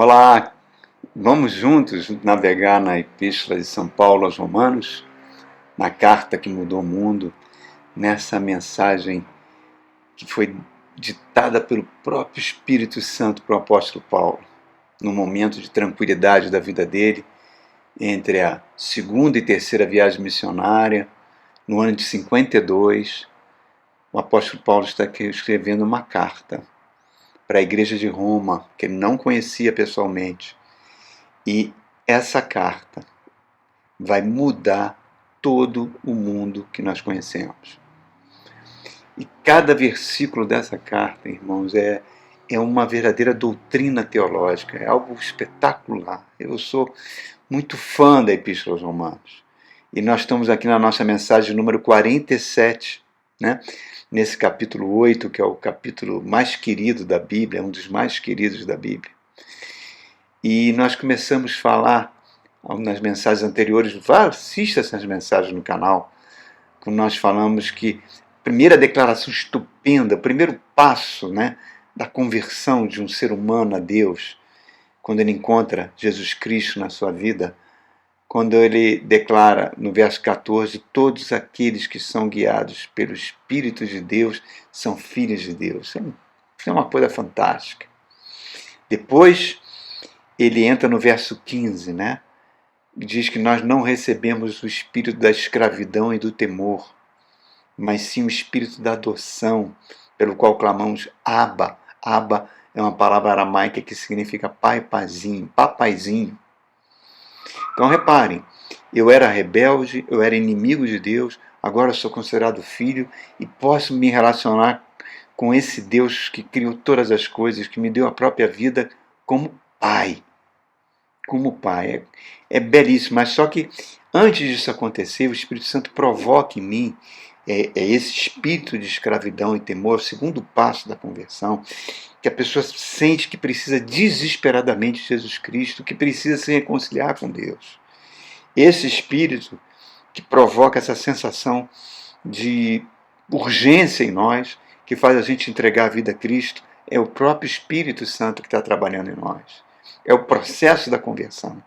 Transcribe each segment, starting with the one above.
Olá, vamos juntos navegar na Epístola de São Paulo aos Romanos, na carta que mudou o mundo, nessa mensagem que foi ditada pelo próprio Espírito Santo para o apóstolo Paulo, no momento de tranquilidade da vida dele, entre a segunda e terceira viagem missionária, no ano de 52, o apóstolo Paulo está aqui escrevendo uma carta para a igreja de Roma, que ele não conhecia pessoalmente. E essa carta vai mudar todo o mundo que nós conhecemos. E cada versículo dessa carta, irmãos, é uma verdadeira doutrina teológica, é algo espetacular. Eu sou muito fã da Epístola aos Romanos. E nós estamos aqui na nossa mensagem número 47, né? Nesse capítulo 8, que é o capítulo mais querido da Bíblia, um dos mais queridos da Bíblia. E nós começamos a falar nas mensagens anteriores, assista essas mensagens no canal, quando nós falamos que a primeira declaração estupenda, o primeiro passo, né, da conversão de um ser humano a Deus, quando ele encontra Jesus Cristo na sua vida, quando ele declara no verso 14, todos aqueles que são guiados pelo Espírito de Deus são filhos de Deus. Isso é uma coisa fantástica. Depois ele entra no verso 15, né? Diz que nós não recebemos o espírito da escravidão e do temor, mas sim o espírito da adoção, pelo qual clamamos Abba. Abba é uma palavra aramaica que significa pai, paizinho, papaizinho. Então reparem, eu era rebelde, eu era inimigo de Deus, agora sou considerado filho e posso me relacionar com esse Deus que criou todas as coisas, que me deu a própria vida como pai. Como pai. É belíssimo, mas só que antes disso acontecer, o Espírito Santo provoca em mim esse espírito de escravidão e temor, o segundo passo da conversão, que a pessoa sente que precisa desesperadamente de Jesus Cristo, que precisa se reconciliar com Deus. Esse espírito que provoca essa sensação de urgência em nós, que faz a gente entregar a vida a Cristo, é o próprio Espírito Santo que está trabalhando em nós. É o processo da conversão.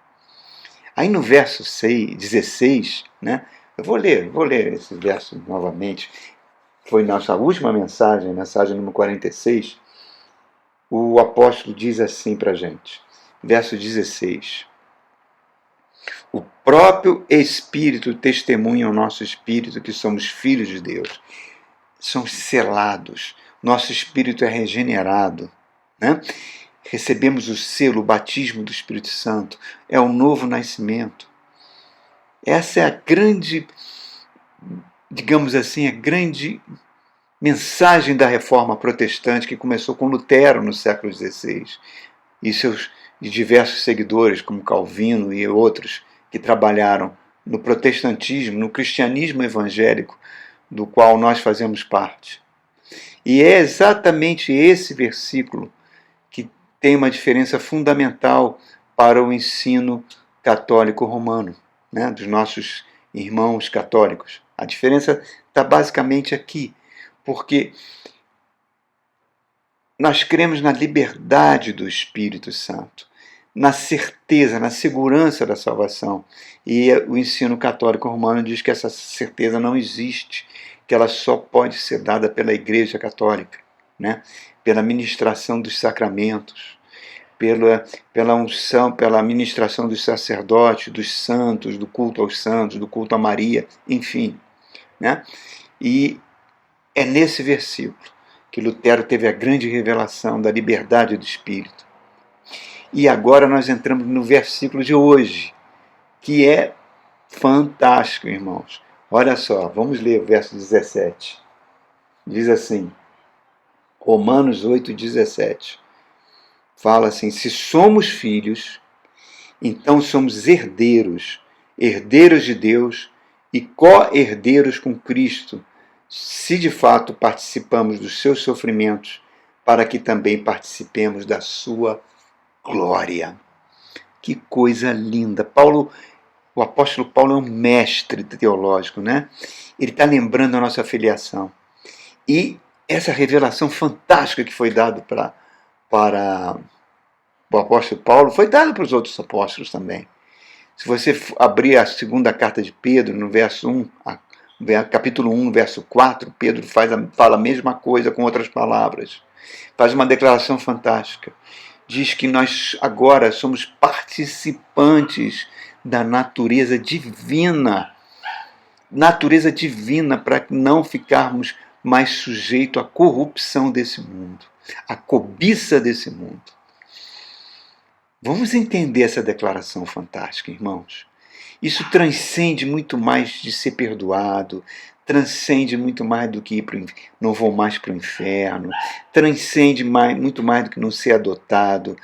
Aí no verso 16, né, eu vou ler esse verso novamente. Foi nossa última mensagem, mensagem número 46. O apóstolo diz assim para a gente, verso 16. O próprio Espírito testemunha ao nosso espírito que somos filhos de Deus. Somos selados. Nosso espírito é regenerado, né? Recebemos o selo, o batismo do Espírito Santo. É o novo nascimento. Essa é a grande, digamos assim, a grande mensagem da reforma protestante que começou com Lutero no século XVI e seus diversos seguidores, como Calvino e outros, que trabalharam no protestantismo, no cristianismo evangélico, do qual nós fazemos parte. E é exatamente esse versículo que tem uma diferença fundamental para o ensino católico romano, né, dos nossos irmãos católicos. A diferença está basicamente aqui, porque nós cremos na liberdade do Espírito Santo, na certeza, na segurança da salvação. E o ensino católico romano diz que essa certeza não existe, que ela só pode ser dada pela Igreja Católica, né? Pela ministração dos sacramentos, pela unção, pela ministração dos sacerdotes, dos santos, do culto aos santos, do culto a Maria, enfim, né? E é nesse versículo que Lutero teve a grande revelação da liberdade do Espírito. E agora nós entramos no versículo de hoje, que é fantástico, irmãos. Olha só, vamos ler o verso 17. Diz assim, Romanos 8,17. Fala assim, se somos filhos, então somos herdeiros, herdeiros de Deus e co-herdeiros com Cristo, se de fato participamos dos seus sofrimentos, para que também participemos da sua glória. Que coisa linda! O apóstolo Paulo é um mestre teológico, né? Ele está lembrando a nossa filiação. E essa revelação fantástica que foi dada para o apóstolo Paulo, foi dado para os outros apóstolos também. Se você abrir a segunda carta de Pedro, no verso 1, capítulo 1, verso 4, Pedro fala a mesma coisa com outras palavras. Faz uma declaração fantástica. Diz que nós agora somos participantes da natureza divina. Natureza divina, para não ficarmos mais sujeitos à corrupção desse mundo, à cobiça desse mundo. Vamos entender essa declaração fantástica, irmãos. Isso transcende muito mais de ser perdoado, transcende muito mais do que não vou mais para o inferno, transcende muito mais do que não ser adotado,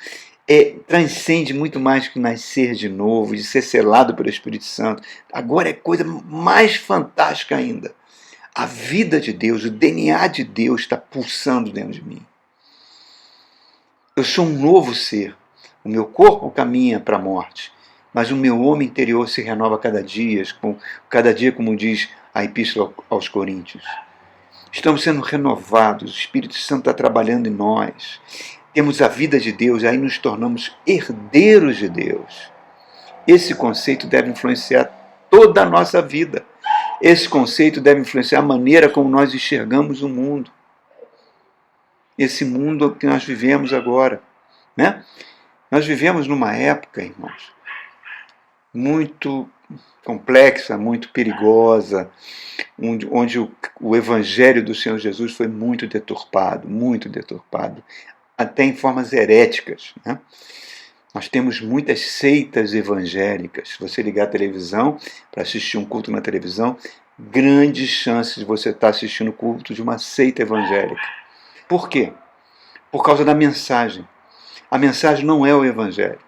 transcende muito mais que nascer de novo, de ser selado pelo Espírito Santo. Agora é coisa mais fantástica ainda. A vida de Deus, o DNA de Deus está pulsando dentro de mim. Eu sou um novo ser. O meu corpo caminha para a morte, mas o meu homem interior se renova cada dia, como diz a Epístola aos Coríntios. Estamos sendo renovados, o Espírito Santo está trabalhando em nós. Temos a vida de Deus, aí nos tornamos herdeiros de Deus. Esse conceito deve influenciar toda a nossa vida. Esse conceito deve influenciar a maneira como nós enxergamos o mundo. Esse mundo que nós vivemos agora, né? Nós vivemos numa época, irmãos, muito complexa, muito perigosa, onde o Evangelho do Senhor Jesus foi muito deturpado, até em formas heréticas, né? Nós temos muitas seitas evangélicas. Se você ligar a televisão para assistir um culto na televisão, grandes chances de você estar assistindo o culto de uma seita evangélica. Por quê? Por causa da mensagem. A mensagem não é o Evangelho.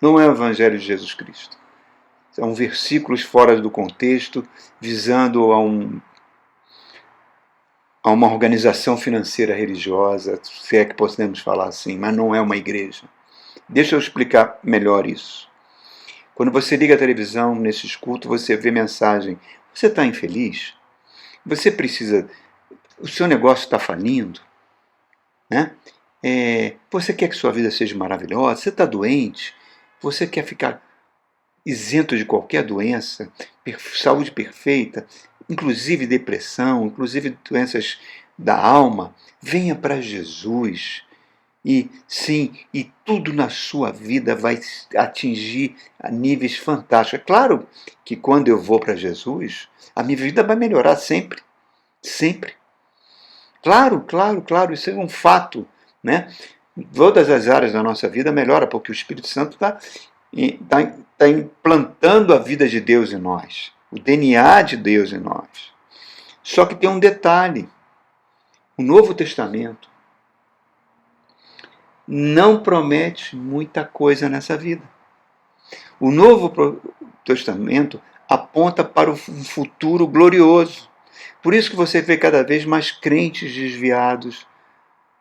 Não é o Evangelho de Jesus Cristo. São versículos fora do contexto, visando a uma organização financeira religiosa, se é que podemos falar assim, mas não é uma igreja. Deixa eu explicar melhor isso. Quando você liga a televisão nesses cultos, você vê mensagem. Você está infeliz? Você precisa... O seu negócio está falindo? Né? Você quer que sua vida seja maravilhosa? Você está doente? Você quer ficar isento de qualquer doença? Saúde perfeita? Inclusive depressão, inclusive doenças da alma? Venha para Jesus. E sim, e tudo na sua vida vai atingir a níveis fantásticos. É claro que quando eu vou para Jesus, a minha vida vai melhorar sempre. Sempre. Claro, isso é um fato, né? Todas as áreas da nossa vida melhora, porque o Espírito Santo está implantando a vida de Deus em nós, o DNA de Deus em nós. Só que tem um detalhe: o Novo Testamento não promete muita coisa nessa vida. O Novo Testamento aponta para um futuro glorioso. Por isso que você vê cada vez mais crentes desviados,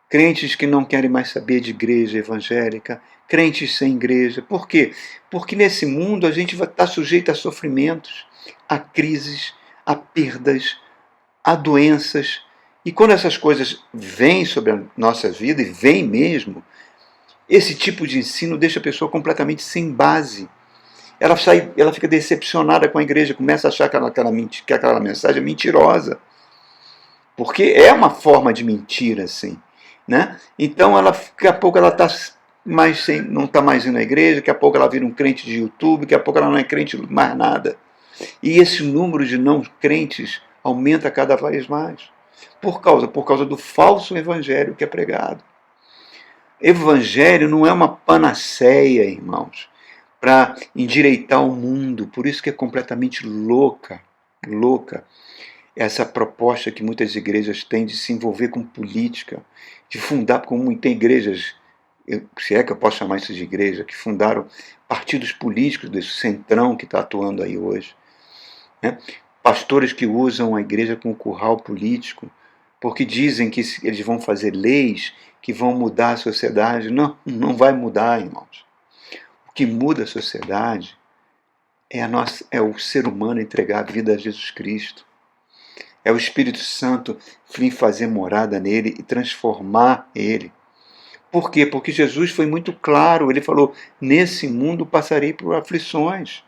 crentes que não querem mais saber de igreja evangélica, crentes sem igreja. Por quê? Porque nesse mundo a gente vai estar sujeito a sofrimentos, a crises, a perdas, a doenças. E quando essas coisas vêm sobre a nossa vida, e vêm mesmo, esse tipo de ensino deixa a pessoa completamente sem base. Ela fica decepcionada com a igreja, começa a achar que aquela mensagem é mentirosa. Porque é uma forma de mentira, assim. Né? Então, daqui a pouco ela não está mais indo à igreja, daqui a pouco ela vira um crente de YouTube, daqui a pouco ela não é crente mais nada. E esse número de não crentes aumenta cada vez mais. Por causa do falso evangelho que é pregado. Evangelho não é uma panaceia, irmãos, para endireitar o mundo. Por isso que é completamente louca essa proposta que muitas igrejas têm de se envolver com política, de fundar, como tem igrejas, se é que eu posso chamar isso de igreja, que fundaram partidos políticos desse centrão que está atuando aí hoje. Né? Pastores que usam a igreja como curral político, porque dizem que eles vão fazer leis que vão mudar a sociedade. Não vai mudar, irmãos. O que muda a sociedade é o ser humano entregar a vida a Jesus Cristo. É o Espírito Santo vir fazer morada nele e transformar ele. Por quê? Porque Jesus foi muito claro, ele falou, nesse mundo passarei por aflições.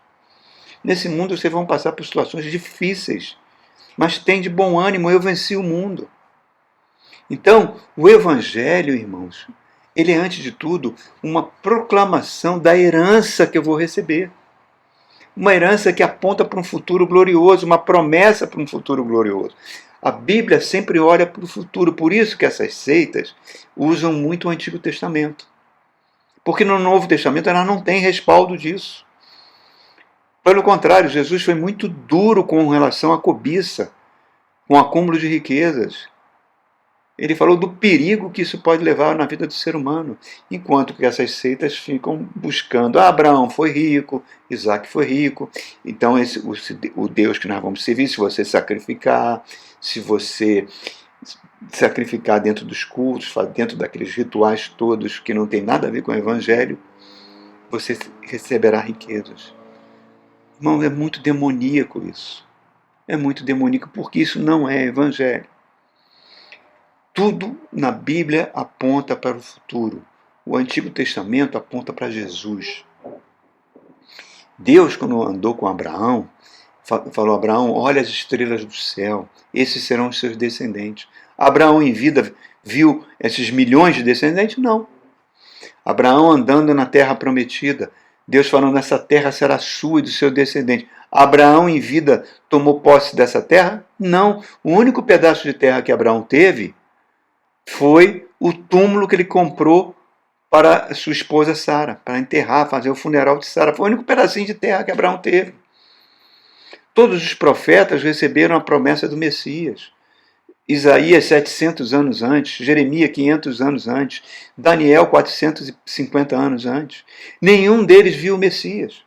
Nesse mundo vocês vão passar por situações difíceis, mas tem de bom ânimo, eu venci o mundo. Então, o Evangelho, irmãos, ele é, antes de tudo, uma proclamação da herança que eu vou receber. Uma herança que aponta para um futuro glorioso, uma promessa para um futuro glorioso. A Bíblia sempre olha para o futuro, por isso que essas seitas usam muito o Antigo Testamento. Porque no Novo Testamento ela não tem respaldo disso. Pelo contrário, Jesus foi muito duro com relação à cobiça, com o acúmulo de riquezas. Ele falou do perigo que isso pode levar na vida do ser humano, enquanto que essas seitas ficam buscando. Abraão foi rico, Isaac foi rico, então o Deus que nós vamos servir, se você sacrificar dentro dos cultos, dentro daqueles rituais todos que não tem nada a ver com o Evangelho, você receberá riquezas. Irmão, é muito demoníaco isso. É muito demoníaco porque isso não é Evangelho. Tudo na Bíblia aponta para o futuro. O Antigo Testamento aponta para Jesus. Deus, quando andou com Abraão, falou: Abraão, olha as estrelas do céu, esses serão os seus descendentes. Abraão, em vida, viu esses milhões de descendentes? Não. Abraão andando na terra prometida, Deus falando: essa terra será sua e do seu descendente. Abraão, em vida, tomou posse dessa terra? Não. O único pedaço de terra que Abraão teve foi o túmulo que ele comprou para sua esposa Sara, para enterrar, fazer o funeral de Sara. Foi o único pedacinho de terra que Abraão teve. Todos os profetas receberam a promessa do Messias. Isaías 700 anos antes, Jeremias 500 anos antes, Daniel 450 anos antes. Nenhum deles viu o Messias.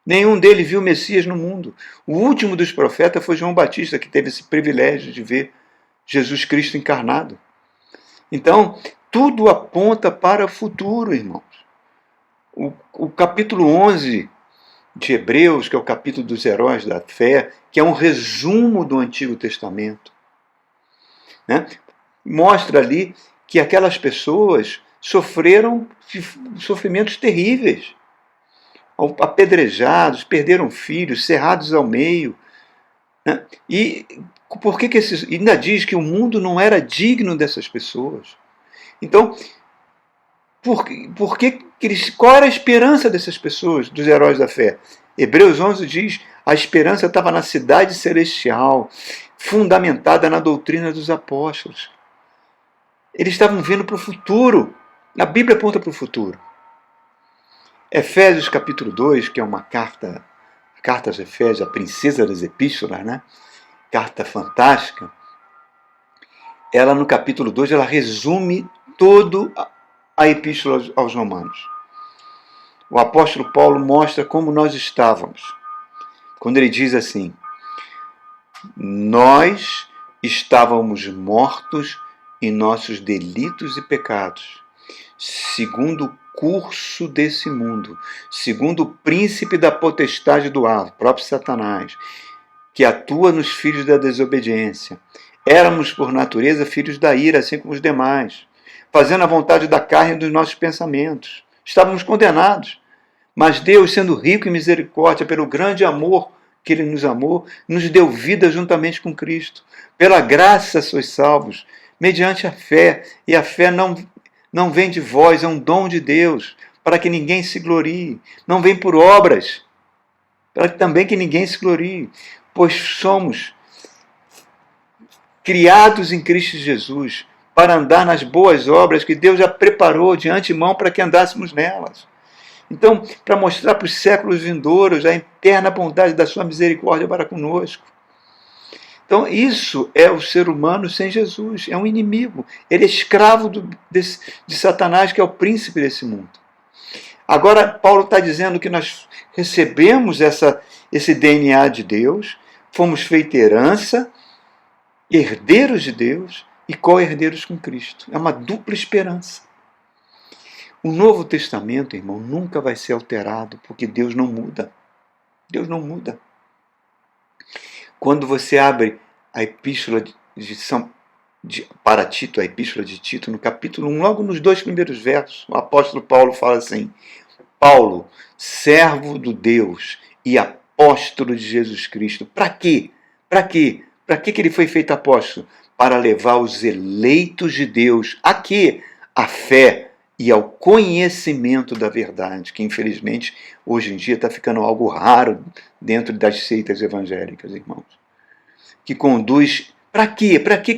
Nenhum deles viu o Messias no mundo. O último dos profetas foi João Batista, que teve esse privilégio de ver Jesus Cristo encarnado. Então, tudo aponta para o futuro, irmãos. O capítulo 11 de Hebreus, que é o capítulo dos heróis da fé, que é um resumo do Antigo Testamento, né? Mostra ali que aquelas pessoas sofreram sofrimentos terríveis. Apedrejados, perderam filhos, cerrados ao meio. Né? E por que ainda diz que o mundo não era digno dessas pessoas? Então, qual era a esperança dessas pessoas, dos heróis da fé? Hebreus 11 diz: a esperança estava na cidade celestial, fundamentada na doutrina dos apóstolos. Eles estavam vendo para o futuro. A Bíblia aponta para o futuro. Efésios capítulo 2, que é uma carta aos Efésios, a princesa das epístolas, né? Carta fantástica. Ela, no capítulo 2, ela resume toda a epístola aos Romanos. O apóstolo Paulo mostra como nós estávamos. Quando ele diz assim: nós estávamos mortos em nossos delitos e pecados, segundo o curso desse mundo, segundo o príncipe da potestade do ar, o próprio Satanás, que atua nos filhos da desobediência. Éramos, por natureza, filhos da ira, assim como os demais, fazendo a vontade da carne e dos nossos pensamentos. Estávamos condenados. Mas Deus, sendo rico em misericórdia, pelo grande amor que Ele nos amou, nos deu vida juntamente com Cristo. Pela graça sois salvos, mediante a fé. E a fé não vem de vós, é um dom de Deus, para que ninguém se glorie. Não vem por obras, para que também que ninguém se glorie. Pois somos criados em Cristo Jesus, para andar nas boas obras que Deus já preparou de antemão para que andássemos nelas. Então, para mostrar para os séculos vindouros a eterna bondade da sua misericórdia para conosco. Então, isso é o ser humano sem Jesus, é um inimigo. Ele é escravo de Satanás, que é o príncipe desse mundo. Agora, Paulo está dizendo que nós recebemos esse DNA de Deus, fomos feitos herança, herdeiros de Deus e co-herdeiros com Cristo. É uma dupla esperança. O Novo Testamento, irmão, nunca vai ser alterado, porque Deus não muda. Deus não muda. Quando você abre a epístola para Tito, a epístola de Tito, no capítulo 1, logo nos 2 primeiros versos, o apóstolo Paulo fala assim: Paulo, servo do Deus e apóstolo de Jesus Cristo. Para quê? Para quê? Para que ele foi feito apóstolo? Para levar os eleitos de Deus a quê? A fé e ao conhecimento da verdade, que infelizmente hoje em dia está ficando algo raro dentro das seitas evangélicas, irmãos. Que conduz. Para quê? Para que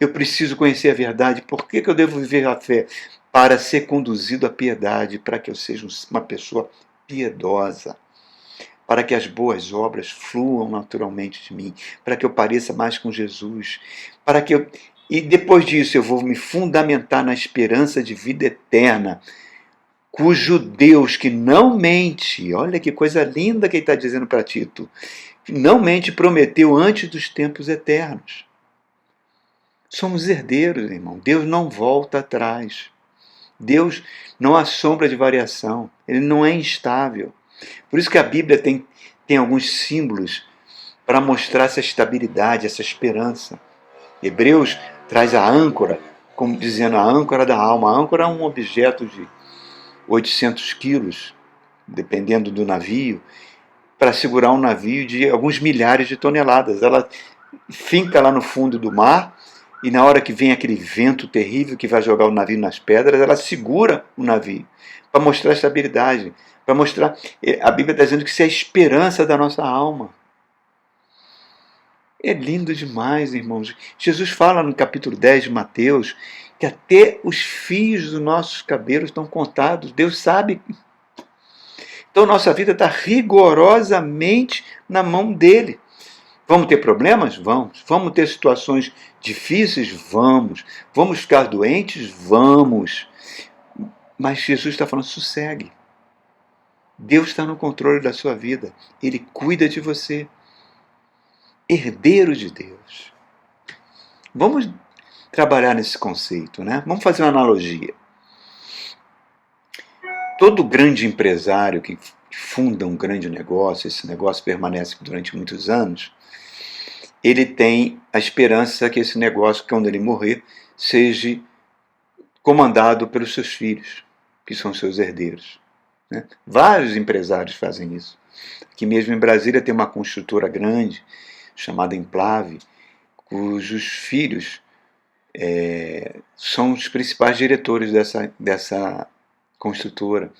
eu preciso conhecer a verdade? Por que eu devo viver a fé? Para ser conduzido à piedade, para que eu seja uma pessoa piedosa, para que as boas obras fluam naturalmente de mim, para que eu pareça mais com Jesus, para que e depois disso eu vou me fundamentar na esperança de vida eterna, cujo Deus que não mente, olha que coisa linda que ele está dizendo para Tito, não mente, prometeu antes dos tempos eternos. Somos herdeiros, irmão. Deus não volta atrás. Deus não há sombra de variação. Ele não é instável. Por isso que a Bíblia tem alguns símbolos para mostrar essa estabilidade, essa esperança. Hebreus traz a âncora, como dizendo a âncora da alma. A âncora é um objeto de 800 quilos, dependendo do navio, para segurar um navio de alguns milhares de toneladas. Ela finca lá no fundo do mar e na hora que vem aquele vento terrível que vai jogar o navio nas pedras, ela segura o navio para mostrar estabilidade, para mostrar. A Bíblia está dizendo que isso é a esperança da nossa alma. É lindo demais, irmãos. Jesus fala no capítulo 10 de Mateus que até os fios dos nossos cabelos estão contados. Deus sabe. Então nossa vida está rigorosamente na mão dele. Vamos ter problemas? Vamos. Vamos ter situações difíceis? Vamos. Vamos ficar doentes? Vamos. Mas Jesus está falando, sossegue. Deus está no controle da sua vida. Ele cuida de você. Herdeiro de Deus. Vamos trabalhar nesse conceito, né? Vamos fazer uma analogia. Todo grande empresário que funda um grande negócio, esse negócio permanece durante muitos anos, ele tem a esperança que esse negócio, quando ele morrer, seja comandado pelos seus filhos, que são seus herdeiros. Né? Vários empresários fazem isso. Aqui mesmo em Brasília tem uma construtora grande, chamada Implave, cujos filhos são os principais diretores dessa construtora.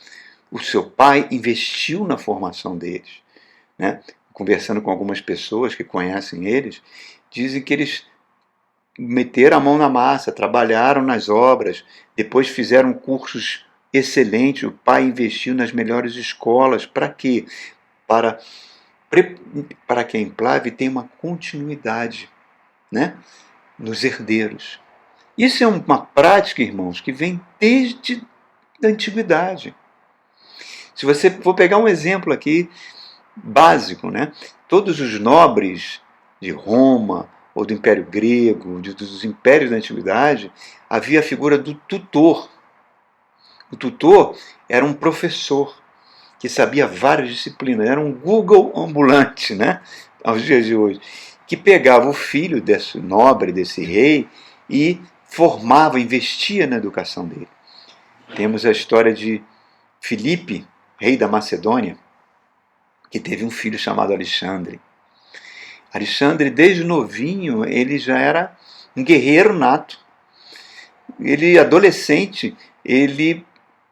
O seu pai investiu na formação deles. Né? Conversando com algumas pessoas que conhecem eles, dizem que eles meteram a mão na massa, trabalharam nas obras, depois fizeram cursos excelentes, o pai investiu nas melhores escolas. Para quê? Para que a Implave tenha uma continuidade, né, nos herdeiros. Isso é uma prática, irmãos, que vem desde a antiguidade. Se você for pegar um exemplo aqui básico, né, todos os nobres de Roma ou do Império Grego, dos impérios da antiguidade, havia a figura do tutor. O tutor era um professor que sabia várias disciplinas, era um Google ambulante, né, aos dias de hoje, que pegava o filho desse nobre, desse rei, e formava, investia na educação dele. Temos a história de Filipe, rei da Macedônia, que teve um filho chamado Alexandre. Alexandre, desde novinho, ele já era um guerreiro nato. Ele, adolescente, ele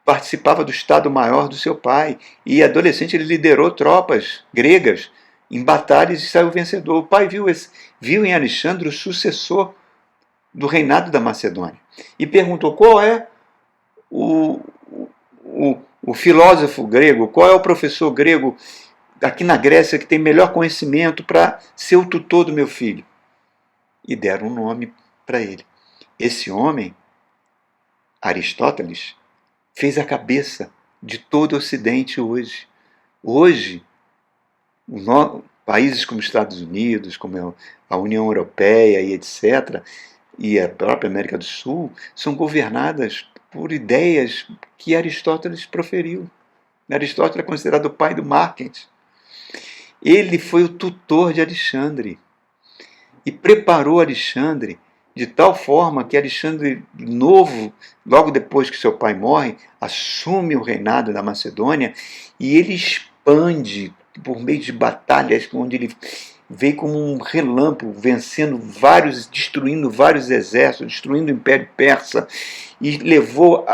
participava do Estado-Maior do seu pai. E, adolescente, ele liderou tropas gregas em batalhas e saiu vencedor. O pai viu em Alexandre o sucessor do reinado da Macedônia. E perguntou qual é o filósofo grego, qual é o professor grego aqui na Grécia que tem melhor conhecimento para ser o tutor do meu filho. E deram um nome para ele. Esse homem, Aristóteles, fez a cabeça de todo o Ocidente hoje. Hoje, países como os Estados Unidos, como a União Europeia e etc., e a própria América do Sul, são governadas por ideias que Aristóteles proferiu. Aristóteles é considerado o pai do marketing. Ele foi o tutor de Alexandre e preparou Alexandre de tal forma que Alexandre Novo, logo depois que seu pai morre, assume o reinado da Macedônia e ele expande por meio de batalhas, onde ele veio como um relâmpago, vencendo vários, destruindo vários exércitos, destruindo o Império Persa, e levou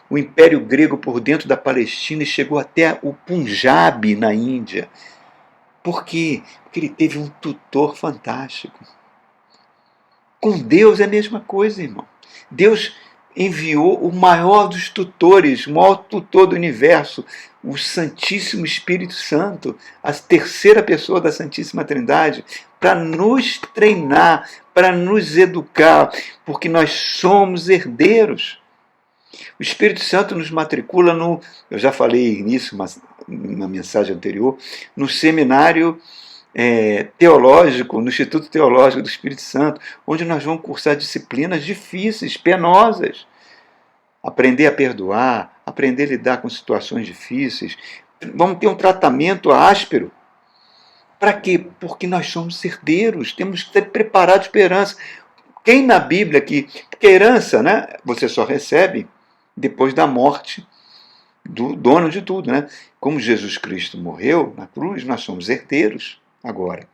o Império Grego por dentro da Palestina e chegou até o Punjab, na Índia. Por quê? Porque ele teve um tutor fantástico. Com Deus é a mesma coisa, irmão. Deus enviou o maior dos tutores, o maior tutor do universo, o Santíssimo Espírito Santo, a terceira pessoa da Santíssima Trindade, para nos treinar, para nos educar, porque nós somos herdeiros. O Espírito Santo nos matricula no, eu já falei nisso na mensagem anterior, no seminário teológico, no Instituto Teológico do Espírito Santo, onde nós vamos cursar disciplinas difíceis, penosas. Aprender a perdoar, aprender a lidar com situações difíceis. Vamos ter um tratamento áspero. Para quê? Porque nós somos herdeiros, temos que estar preparados para a herança. Quem na Bíblia que... Porque herança, né, você só recebe depois da morte do dono de tudo, né? Como Jesus Cristo morreu na cruz, nós somos herdeiros agora.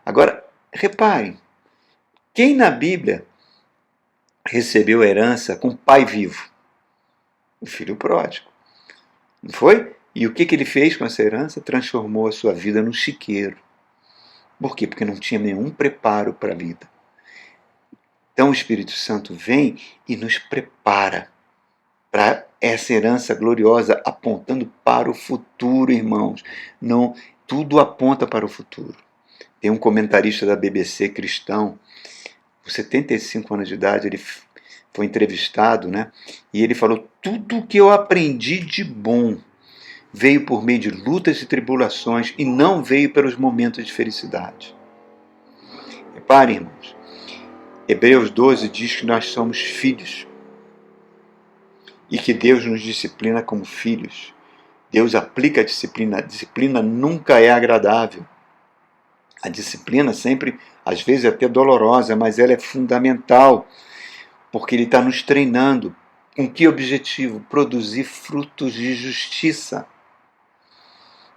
Agora, reparem, quem na Bíblia recebeu herança com pai vivo? O filho pródigo. Não foi? E o que ele fez com essa herança? Transformou a sua vida num chiqueiro. Por quê? Porque não tinha nenhum preparo para a vida. Então o Espírito Santo vem e nos prepara para essa herança gloriosa, apontando para o futuro, irmãos. Não, tudo aponta para o futuro. Tem um comentarista da BBC cristão, com 75 anos de idade, ele foi entrevistado, né? E ele falou: tudo o que eu aprendi de bom veio por meio de lutas e tribulações e não veio pelos momentos de felicidade. Reparem, irmãos, Hebreus 12 diz que nós somos filhos e que Deus nos disciplina como filhos. Deus aplica a disciplina nunca é agradável. A disciplina sempre, às vezes, é até dolorosa, mas ela é fundamental, porque Ele está nos treinando. Com que objetivo? Produzir frutos de justiça.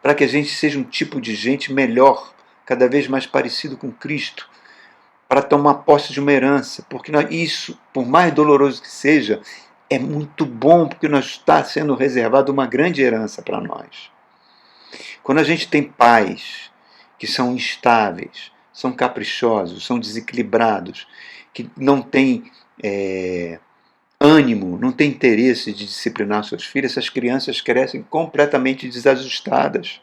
Para que a gente seja um tipo de gente melhor, cada vez mais parecido com Cristo, para tomar posse de uma herança, porque isso, por mais doloroso que seja, é muito bom, porque nós está sendo reservado uma grande herança para nós. Quando a gente tem pais que são instáveis, são caprichosos, são desequilibrados, que não têm ânimo, não têm interesse de disciplinar seus filhos, essas crianças crescem completamente desajustadas.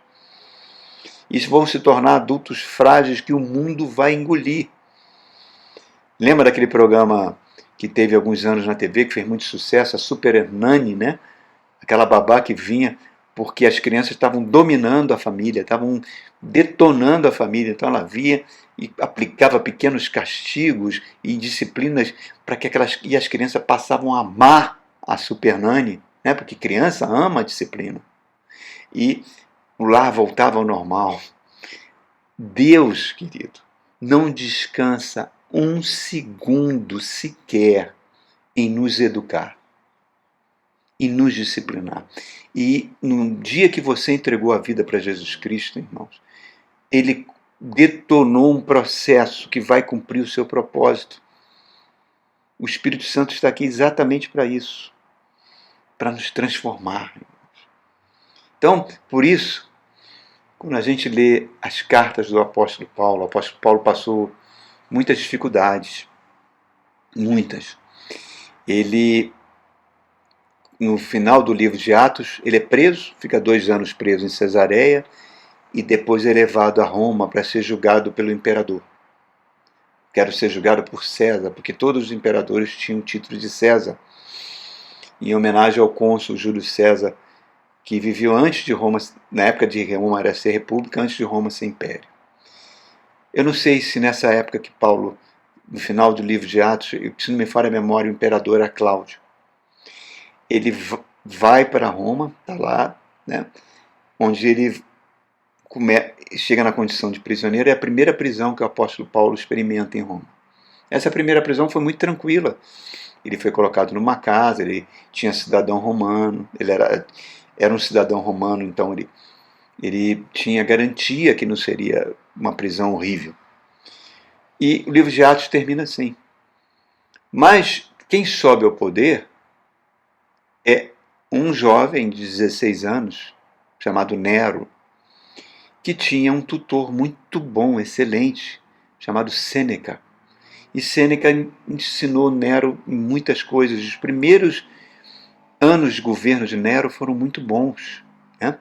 E vão se tornar adultos frágeis que o mundo vai engolir. Lembra daquele programa que teve alguns anos na TV, que fez muito sucesso, a Super Nanny, né? Aquela babá que vinha porque as crianças estavam dominando a família, estavam detonando a família. Então ela via e aplicava pequenos castigos e disciplinas para que e as crianças passavam a amar a Super Nanny, né? Porque criança ama a disciplina. E o lar voltava ao normal. Deus, querido, não descansa um segundo sequer em nos educar, em nos disciplinar. E no dia que você entregou a vida para Jesus Cristo, irmãos, Ele detonou um processo que vai cumprir o seu propósito. O Espírito Santo está aqui exatamente para isso, para nos transformar. Então, por isso, quando a gente lê as cartas do apóstolo Paulo passou muitas dificuldades, muitas. Ele, no final do livro de Atos, ele é preso, fica 2 anos preso em Cesareia e depois é levado a Roma para ser julgado pelo imperador. Quero ser julgado por César, porque todos os imperadores tinham o título de César, em homenagem ao cônsul Júlio César, que viveu antes de Roma, na época de Roma era ser república, antes de Roma ser império. Eu não sei se nessa época que Paulo, no final do livro de Atos, se não me falha a memória, o imperador era Cláudio. Ele vai para Roma, está lá, né, onde ele chega na condição de prisioneiro, é a primeira prisão que o apóstolo Paulo experimenta em Roma. Essa primeira prisão foi muito tranquila. Ele foi colocado numa casa, ele tinha cidadão romano, ele era um cidadão romano, então ele tinha garantia que não seria uma prisão horrível. E o livro de Atos termina assim. Mas quem sobe ao poder é um jovem de 16 anos, chamado Nero, que tinha um tutor muito bom, excelente, chamado Sêneca. E Sêneca ensinou Nero em muitas coisas. Os primeiros anos de governo de Nero foram muito bons, né?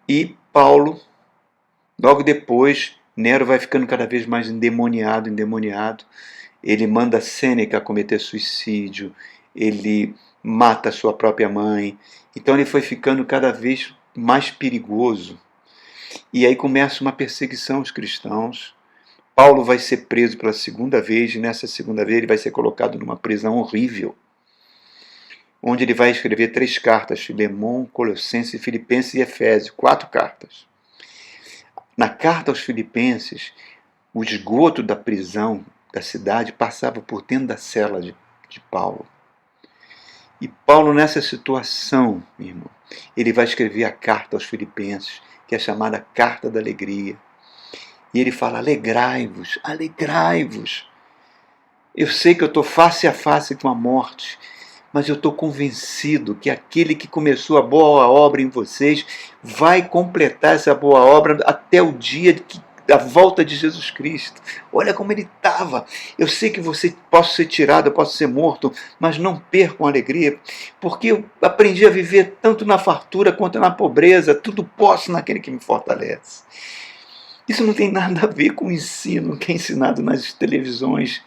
E Paulo, logo depois, Nero vai ficando cada vez mais endemoniado. Ele manda Sêneca cometer suicídio, ele mata sua própria mãe. Então ele foi ficando cada vez mais perigoso. E aí começa uma perseguição aos cristãos. Paulo vai ser preso pela segunda vez, e nessa segunda vez ele vai ser colocado numa prisão horrível, onde ele vai escrever 3 cartas, Filemon, Colossenses, Filipenses e Efésios, 4 cartas. Na carta aos Filipenses, o esgoto da prisão da cidade passava por dentro da cela de Paulo. E Paulo, nessa situação, meu irmão, ele vai escrever a carta aos Filipenses, que é chamada Carta da Alegria. E ele fala: alegrai-vos, alegrai-vos. Eu sei que eu estou face a face com a morte, mas eu estou convencido que aquele que começou a boa obra em vocês vai completar essa boa obra até o dia da volta de Jesus Cristo. Olha como ele estava. Eu sei que posso ser tirado, eu posso ser morto, mas não percam a alegria, porque eu aprendi a viver tanto na fartura quanto na pobreza. Tudo posso naquele que me fortalece. Isso não tem nada a ver com o ensino que é ensinado nas televisões,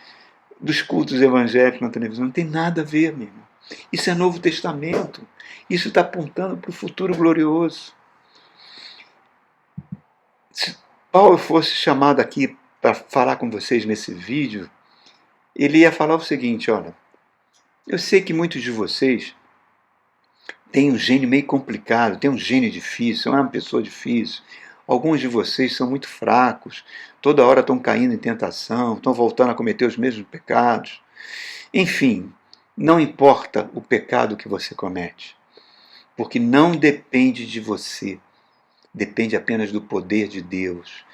dos cultos evangélicos na televisão. Não tem nada a ver, meu irmão. Isso é Novo Testamento. Isso está apontando para o futuro glorioso. Se Paulo fosse chamado aqui para falar com vocês nesse vídeo, ele ia falar o seguinte: olha, eu sei que muitos de vocês têm um gênio meio complicado, têm um gênio difícil, é uma pessoa difícil. Alguns de vocês são muito fracos, toda hora estão caindo em tentação, estão voltando a cometer os mesmos pecados. Enfim, não importa o pecado que você comete, porque não depende de você, depende apenas do poder de Deus.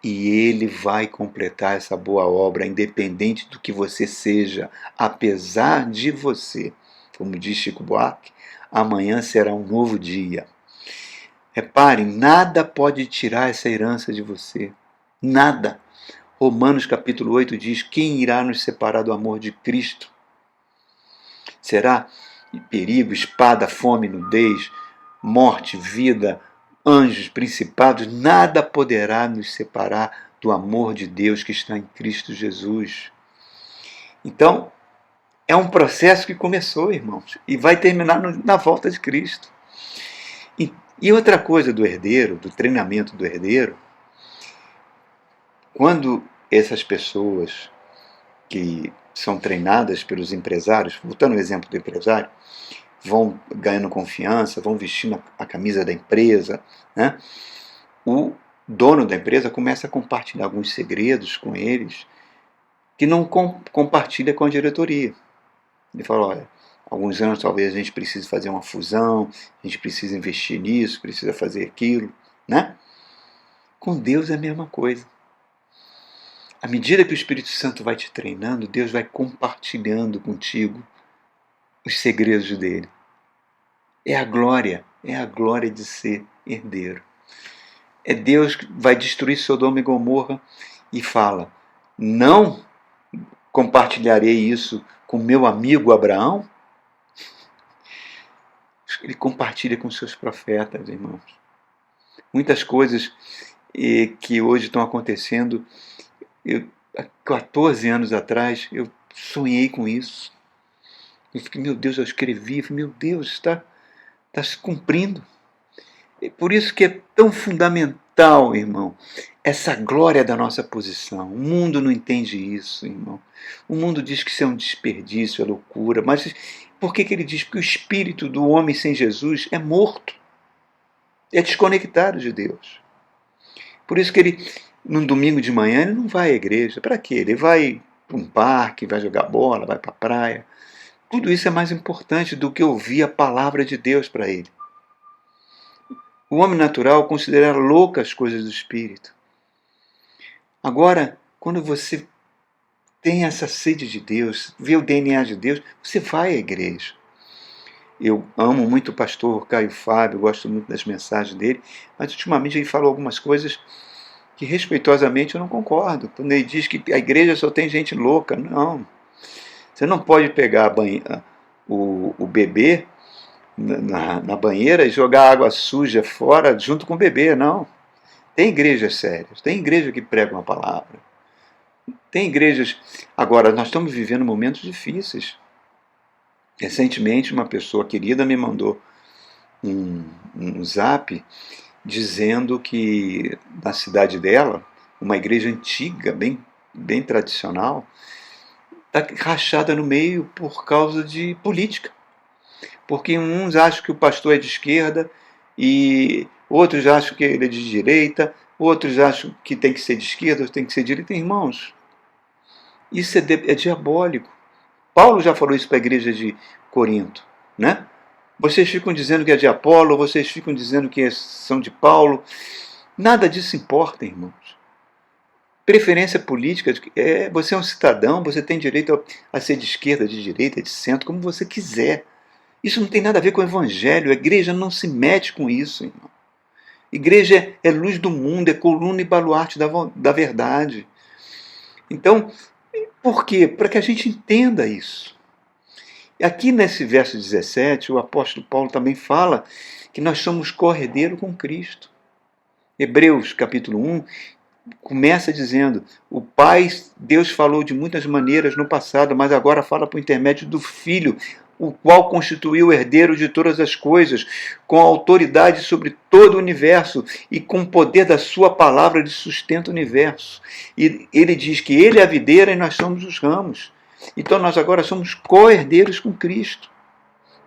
E Ele vai completar essa boa obra, independente do que você seja, apesar de você. Como diz Chico Buarque, amanhã será um novo dia. Reparem, nada pode tirar essa herança de você. Nada. Romanos capítulo 8 diz: quem irá nos separar do amor de Cristo? Será perigo, espada, fome, nudez, morte, vida, anjos, principados? Nada poderá nos separar do amor de Deus que está em Cristo Jesus. Então, é um processo que começou, irmãos, e vai terminar na volta de Cristo. E outra coisa do herdeiro, do treinamento do herdeiro, quando essas pessoas que são treinadas pelos empresários, voltando ao exemplo do empresário, vão ganhando confiança, vão vestindo a camisa da empresa, né? O dono da empresa começa a compartilhar alguns segredos com eles que não compartilha com a diretoria. Ele fala: olha, alguns anos talvez a gente precise fazer uma fusão, a gente precisa investir nisso, precisa fazer aquilo, né? Com Deus é a mesma coisa. À medida que o Espírito Santo vai te treinando, Deus vai compartilhando contigo os segredos dele. É a glória de ser herdeiro. É Deus que vai destruir Sodoma e Gomorra e fala: não compartilharei isso com meu amigo Abraão? Ele compartilha com seus profetas, irmãos. Muitas coisas que hoje estão acontecendo, há 14 anos atrás, eu sonhei com isso. Eu fiquei: meu Deus, eu escrevi, meu Deus, está se cumprindo. É por isso que é tão fundamental, irmão, essa glória da nossa posição. O mundo não entende isso, irmão. O mundo diz que isso é um desperdício, é loucura. Mas por que ele diz? Porque o espírito do homem sem Jesus é morto. É desconectado de Deus. Por isso que ele, num domingo de manhã, ele não vai à igreja. Para quê? Ele vai para um parque, vai jogar bola, vai para a praia. Tudo isso é mais importante do que ouvir a palavra de Deus para ele. O homem natural considera loucas as coisas do Espírito. Agora, quando você tem essa sede de Deus, vê o DNA de Deus, você vai à igreja. Eu amo muito o pastor Caio Fábio, gosto muito das mensagens dele, mas ultimamente ele falou algumas coisas que respeitosamente eu não concordo. Quando ele diz que a igreja só tem gente louca, não. Você não pode pegar o bebê na banheira e jogar água suja fora junto com o bebê, não. Tem igrejas sérias, tem igreja que pregam a palavra. Tem igrejas. Agora, nós estamos vivendo momentos difíceis. Recentemente, uma pessoa querida me mandou um zap dizendo que na cidade dela, uma igreja antiga, bem tradicional, está rachada no meio por causa de política. Porque uns acham que o pastor é de esquerda e outros acham que ele é de direita, outros acham que tem que ser de esquerda, outros tem que ser de direita. Irmãos, isso é diabólico. Paulo já falou isso para a igreja de Corinto, né? Vocês ficam dizendo que é de Apolo, vocês ficam dizendo que são de Paulo. Nada disso importa, irmãos. Preferência política, você é um cidadão, você tem direito a ser de esquerda, de direita, de centro, como você quiser. Isso não tem nada a ver com o evangelho, a igreja não se mete com isso, irmão. Igreja é luz do mundo, é coluna e baluarte da verdade. Então, por quê? Para que a gente entenda isso. Aqui nesse verso 17, o apóstolo Paulo também fala que nós somos co-herdeiro com Cristo. Hebreus capítulo 1 começa dizendo: o Pai, Deus falou de muitas maneiras no passado, mas agora fala por intermédio do Filho, o qual constituiu o herdeiro de todas as coisas, com autoridade sobre todo o universo e com o poder da sua palavra de sustenta o universo. E ele diz que ele é a videira e nós somos os ramos. Então nós agora somos co-herdeiros com Cristo.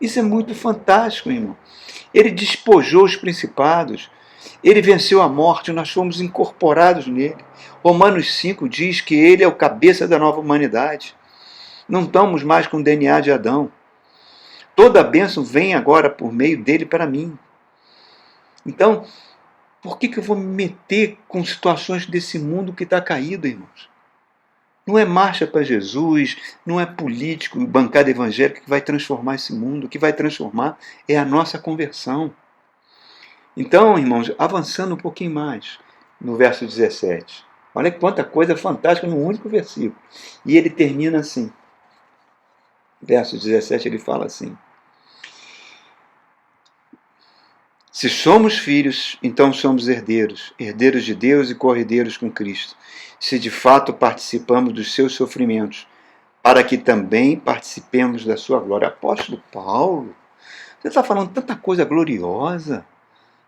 Isso é muito fantástico, irmão. Ele despojou os principados, ele venceu a morte, nós fomos incorporados nele. Romanos 5 diz que ele é o cabeça da nova humanidade. Não estamos mais com o DNA de Adão. Toda a bênção vem agora por meio dele para mim. Então, por que eu vou me meter com situações desse mundo que está caído, irmãos? Não é marcha para Jesus, não é político, bancada evangélica que vai transformar esse mundo. O que vai transformar é a nossa conversão. Então, irmãos, avançando um pouquinho mais, no verso 17. Olha quanta coisa fantástica num único versículo. E ele termina assim. Verso 17, ele fala assim: se somos filhos, então somos herdeiros, herdeiros de Deus e co-herdeiros com Cristo, se de fato participamos dos seus sofrimentos, para que também participemos da sua glória. Apóstolo Paulo, você está falando tanta coisa gloriosa,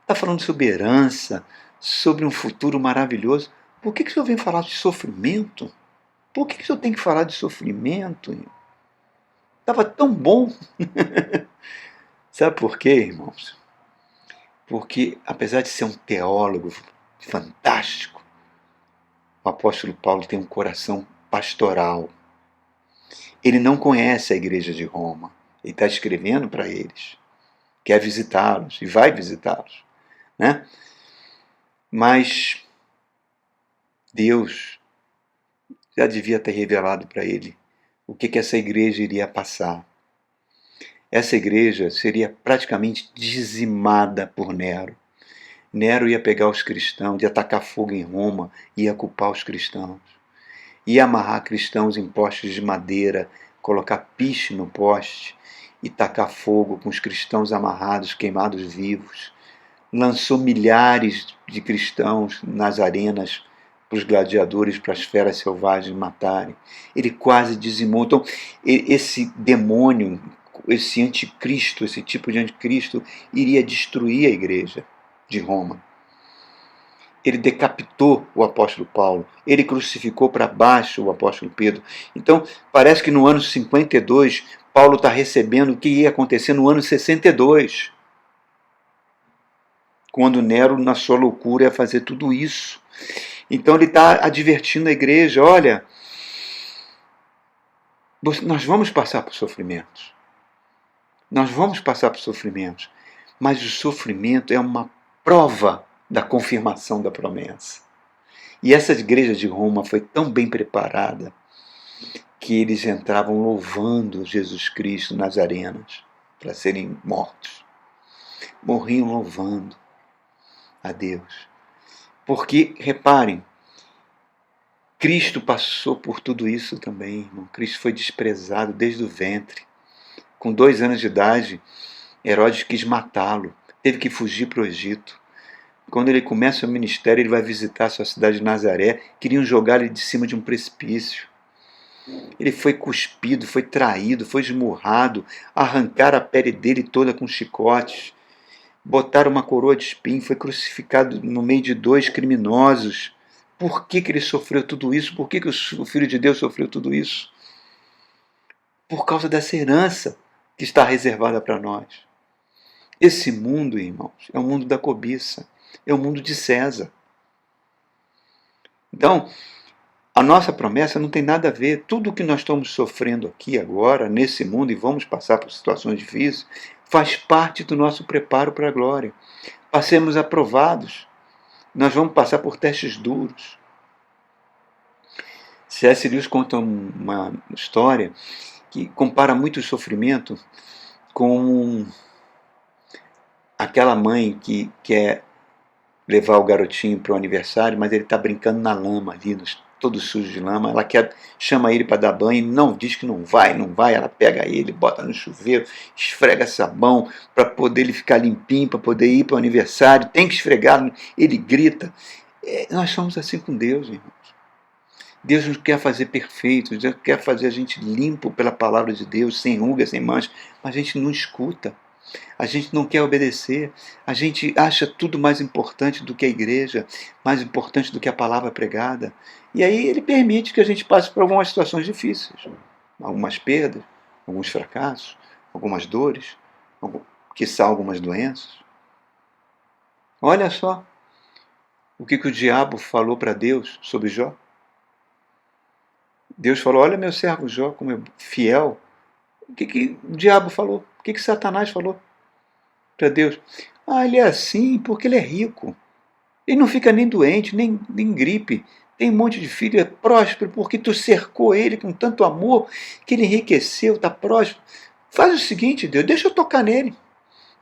está falando sobre herança, sobre um futuro maravilhoso. Por que o senhor vem falar de sofrimento? Por que o senhor tem que falar de sofrimento? Estava tão bom. Sabe por quê, irmãos? Porque, apesar de ser um teólogo fantástico, o apóstolo Paulo tem um coração pastoral. Ele não conhece a igreja de Roma. Ele está escrevendo para eles. Quer visitá-los e vai visitá-los, né? Mas Deus já devia ter revelado para ele o que essa igreja iria passar. Essa igreja seria praticamente dizimada por Nero. Nero ia pegar os cristãos, ia atacar fogo em Roma, ia culpar os cristãos. Ia amarrar cristãos em postes de madeira, colocar piche no poste e tacar fogo com os cristãos amarrados, queimados vivos. Lançou milhares de cristãos nas arenas para os gladiadores, para as feras selvagens matarem. Ele quase dizimou. Então, esse demônio, esse anticristo, esse tipo de anticristo, iria destruir a igreja de Roma. Ele decapitou o apóstolo Paulo, ele crucificou para baixo o apóstolo Pedro. Então, parece que no ano 52, Paulo está recebendo o que ia acontecer no ano 62, quando Nero, na sua loucura, ia fazer tudo isso. Então ele está advertindo a igreja: olha, Nós vamos passar por sofrimentos. Nós vamos passar por sofrimentos. Mas o sofrimento é uma prova da confirmação da promessa. E essa igreja de Roma foi tão bem preparada que eles entravam louvando Jesus Cristo nas arenas para serem mortos. Morriam louvando a Deus. Porque, reparem, Cristo passou por tudo isso também, irmão. Cristo foi desprezado desde o ventre. Com 2 anos de idade, Herodes quis matá-lo. Teve que fugir para o Egito. Quando ele começa o ministério, ele vai visitar a sua cidade de Nazaré. Queriam jogar ele de cima de um precipício. Ele foi cuspido, foi traído, foi esmurrado, arrancaram a pele dele toda com chicotes, botaram uma coroa de espinho, foi crucificado no meio de 2 criminosos. Por que ele sofreu tudo isso? Por que o Filho de Deus sofreu tudo isso? Por causa dessa herança que está reservada para nós. Esse mundo, irmãos, é o mundo da cobiça, é o mundo de César. Então, a nossa promessa não tem nada a ver. Tudo o que nós estamos sofrendo aqui agora, nesse mundo, e vamos passar por situações difíceis, faz parte do nosso preparo para a glória. Passemos aprovados. Nós vamos passar por testes duros. C.S. Lewis conta uma história que compara muito o sofrimento com aquela mãe que quer levar o garotinho para o aniversário, mas ele está brincando na lama ali, todo sujo de lama. Ela chama ele para dar banho, não, diz que não vai. Ela pega ele, bota no chuveiro, esfrega sabão para poder ele ficar limpinho, para poder ir para o aniversário. Tem que esfregar, ele grita. Nós somos assim com Deus, irmãos. Deus nos quer fazer perfeitos, Deus quer fazer a gente limpo pela palavra de Deus, sem ruga, sem mancha, mas a gente não escuta. A gente não quer obedecer, a gente acha tudo mais importante do que a igreja, mais importante do que a palavra pregada. E aí ele permite que a gente passe por algumas situações difíceis, algumas perdas, alguns fracassos, algumas dores, quiçá algumas doenças. Olha só o que o diabo falou para Deus sobre Jó. Deus falou, olha meu servo Jó, como é fiel. O que o diabo falou? O que Satanás falou para Deus? Ele é assim porque ele é rico. Ele não fica nem doente, nem gripe. Tem um monte de filho, é próspero, porque tu cercou ele com tanto amor que ele enriqueceu, está próspero. Faz o seguinte, Deus, deixa eu tocar nele.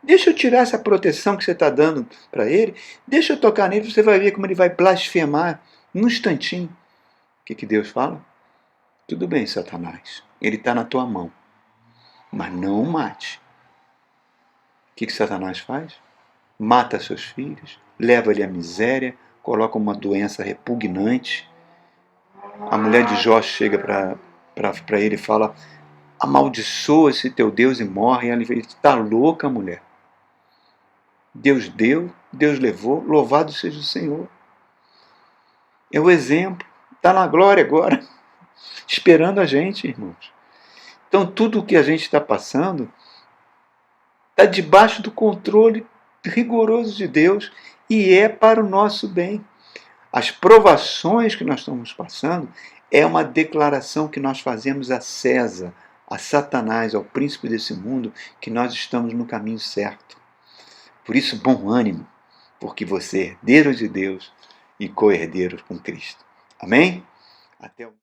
Deixa eu tirar essa proteção que você está dando para ele. Deixa eu tocar nele, você vai ver como ele vai blasfemar num instantinho. O que Deus fala? Tudo bem, Satanás. Ele está na tua mão. Mas não o mate. O que Satanás faz? Mata seus filhos, leva-lhe a miséria, coloca uma doença repugnante. A mulher de Jó chega para ele e fala, amaldiçoa esse teu Deus e morre. E ela diz, está louca, mulher. Deus deu, Deus levou, louvado seja o Senhor. É o exemplo, está na glória agora, esperando a gente, irmãos. Então tudo o que a gente está passando está debaixo do controle rigoroso de Deus e é para o nosso bem. As provações que nós estamos passando é uma declaração que nós fazemos a César, a Satanás, ao príncipe desse mundo, que nós estamos no caminho certo. Por isso, bom ânimo, porque você é herdeiro de Deus e co-herdeiro com Cristo. Amém? Até o